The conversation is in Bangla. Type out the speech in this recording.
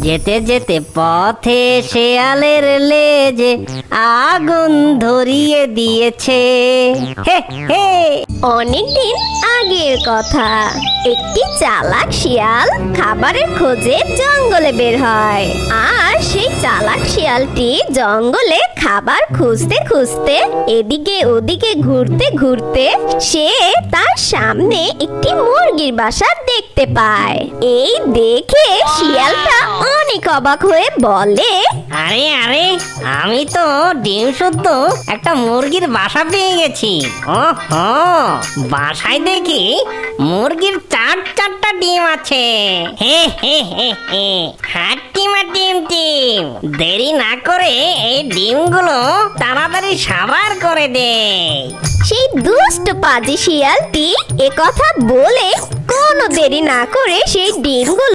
যেতে যেতে পথে শেয়ালের লেজে আগুন ধরিয়ে দিয়েছে। হে হে। অনেকদিন আগের কথা। একটি চালাক শিয়াল খাবারের খোঁজে জঙ্গলে বের হয়। আর সেই চালাক শিয়ালটি জঙ্গলে খাবার খুঁজতে খুঁজতে এদিকে ওদিকে ঘুরতে ঘুরতে সে তার সামনে একটি মুরগির বাসা দেখতে পায়। এই দেখে শিয়ালটা অনেক অবাক হয়ে বলে, আরে আরে, আমি তো ডিম শুদ্ধ একটা মুরগির বাসা পেয়ে গেছি। ওহো, বাসায় দেখি মুরগির চারটা ডিম আছে। হে হে হে হে, হাট্টিমা ডিম টিম, দেরি না করে এই ডিমগুলো তাড়াতাড়ি সাবার করে দে। সেই দুষ্ট পাজি শিয়ালটি একথা বলে কোনো দেরি না করে সেই ডিমগুলো